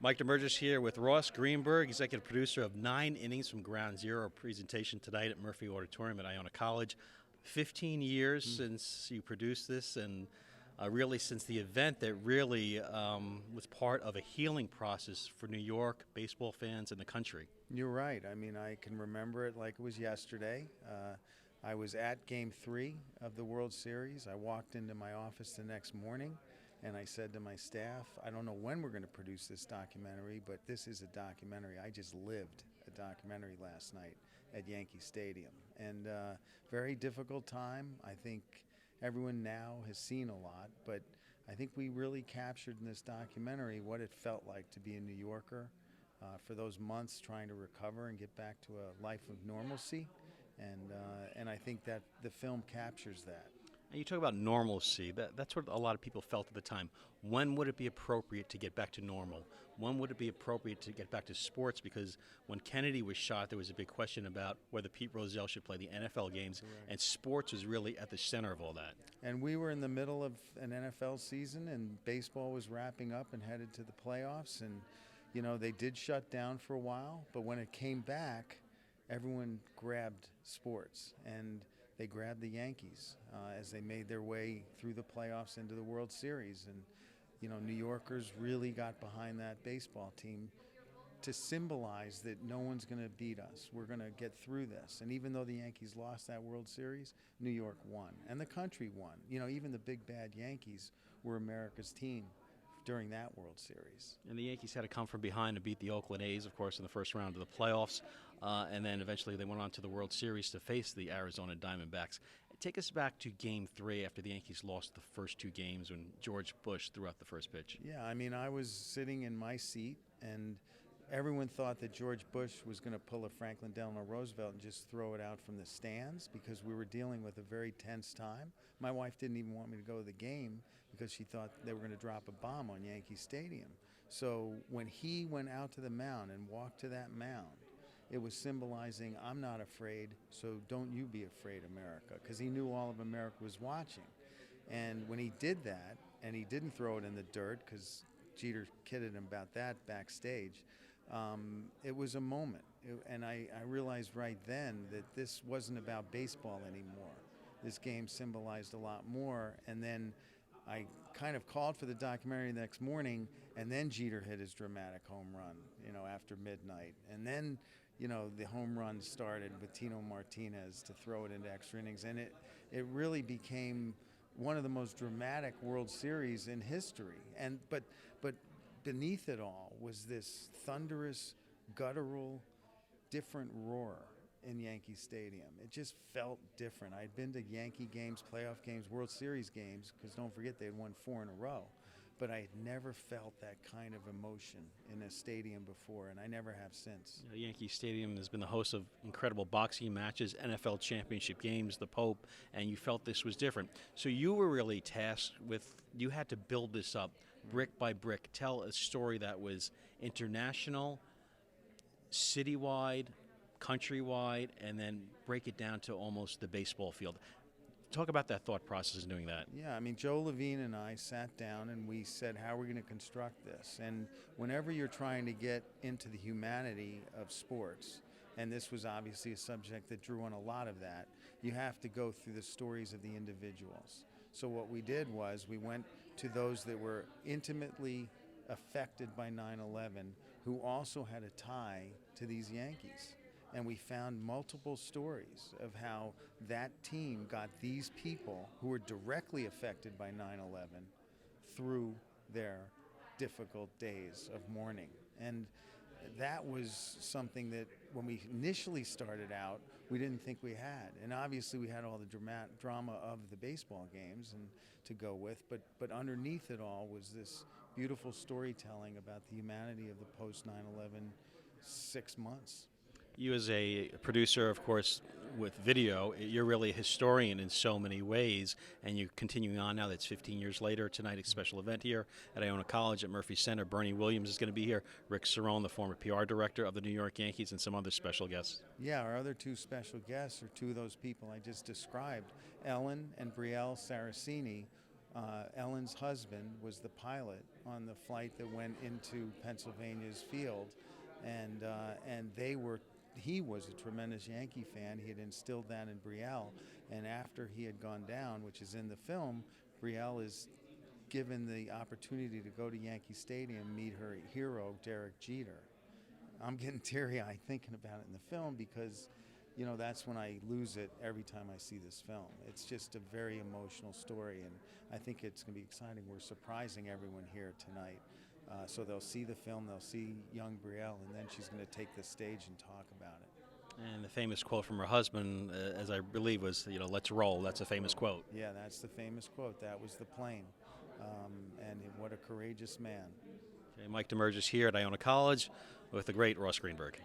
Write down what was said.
Mike Damergis here with Ross Greenburg, executive producer of 9 Innings from Ground Zero, presentation tonight at Murphy Auditorium at Iona College. 15 years since you produced this, and really since the event that really was part of a healing process for New York baseball fans and the country. You're right. I mean, I can remember it like it was yesterday. I was at Game 3 of the World Series. I walked into my office the next morning, and I said to my staff, I don't know when we're going to produce this documentary, but this is a documentary. I just lived a documentary last night at Yankee Stadium. And very difficult time. I think everyone now has seen a lot, but I think we really captured in this documentary what it felt like to be a New Yorker for those months trying to recover and get back to a life of normalcy. And I think that the film captures that. And you talk about normalcy. That's what a lot of people felt at the time. When would it be appropriate to get back to normal? When would it be appropriate to get back to sports? Because when Kennedy was shot, there was a big question about whether Pete Rozelle should play the NFL games, and sports was really at the center of all that. And we were in the middle of an NFL season, and baseball was wrapping up and headed to the playoffs. And, you know, they did shut down for a while, but when it came back, everyone grabbed sports, and they grabbed the Yankees as they made their way through the playoffs into the World Series. And, you know, New Yorkers really got behind that baseball team to symbolize that no one's going to beat us. We're going to get through this. And even though the Yankees lost that World Series, New York won, and the country won. You know, even the big bad Yankees were America's team during that World Series. And the Yankees had to come from behind to beat the Oakland A's, of course, in the first round of the playoffs. And then eventually they went on to the World Series to face the Arizona Diamondbacks. Take us back to Game 3 after the Yankees lost the first 2 games when George Bush threw out the first pitch. Yeah, I mean, I was sitting in my seat, and everyone thought that George Bush was going to pull a Franklin Delano Roosevelt and just throw it out from the stands because we were dealing with a very tense time. My wife didn't even want me to go to the game because she thought they were going to drop a bomb on Yankee Stadium. So when he went out to the mound and walked to that mound, it was symbolizing, I'm not afraid, so don't you be afraid, America, because he knew all of America was watching. And when he did that, and he didn't throw it in the dirt because Jeter kidded him about that backstage, it was a moment. And I realized right then that this wasn't about baseball anymore. This game symbolized a lot more. And then I kind of called for the documentary the next morning, and then Jeter hit his dramatic home run, you know, after midnight. And then, you know, the home run started with Tino Martinez to throw it into extra innings. And it really became one of the most dramatic World Series in history. And but beneath it all was this thunderous, guttural, different roar in Yankee Stadium. It just felt different. I'd been to Yankee games, playoff games, World Series games, because don't forget they had won 4 in a row. But I had never felt that kind of emotion in a stadium before, and I never have since. Yankee Stadium has been the host of incredible boxing matches, NFL championship games, the Pope, and you felt this was different. So you were really tasked with, you had to build this up brick by brick, tell a story that was international, citywide, countrywide, and then break it down to almost the baseball field. Talk about that thought process in doing that. Yeah, I mean, Joe Levine and I sat down and we said, how are we going to construct this? And whenever you're trying to get into the humanity of sports, and this was obviously a subject that drew on a lot of that, you have to go through the stories of the individuals. So what we did was we went to those that were intimately affected by 9/11 who also had a tie to these Yankees. And we found multiple stories of how that team got these people who were directly affected by 9/11 through their difficult days of mourning. And that was something that when we initially started out, we didn't think we had. And obviously we had all the drama of the baseball games and to go with, but underneath it all was this beautiful storytelling about the humanity of the post-9/11 6 months. You as a producer, of course, with video, you're really a historian in so many ways, and you're continuing on now. That's 15 years later. Tonight, a special event here at Iona College at Murphy Center. Bernie Williams is going to be here. Rick Cerrone, the former PR director of the New York Yankees, and some other special guests. Yeah, our other 2 special guests are 2 of those people I just described. Ellen and Brielle Saraceni Ellen's husband was the pilot on the flight that went into Pennsylvania's field, and he was a tremendous Yankee fan. He had instilled that in Brielle, and after he had gone down, which is in the film, Brielle is given the opportunity to go to Yankee Stadium, meet her hero, Derek Jeter. I'm getting teary-eyed thinking about it in the film because, you know, that's when I lose it every time I see this film. It's just a very emotional story, and I think it's going to be exciting. We're surprising everyone here tonight. So they'll see the film, they'll see young Brielle, and then she's going to take the stage and talk about it. And the famous quote from her husband, as I believe, was, you know, "Let's roll." That's a famous quote. Yeah, that's the famous quote. That was the plane. And what a courageous man. Okay, Mike Damergis here at Iona College with the great Ross Greenburg.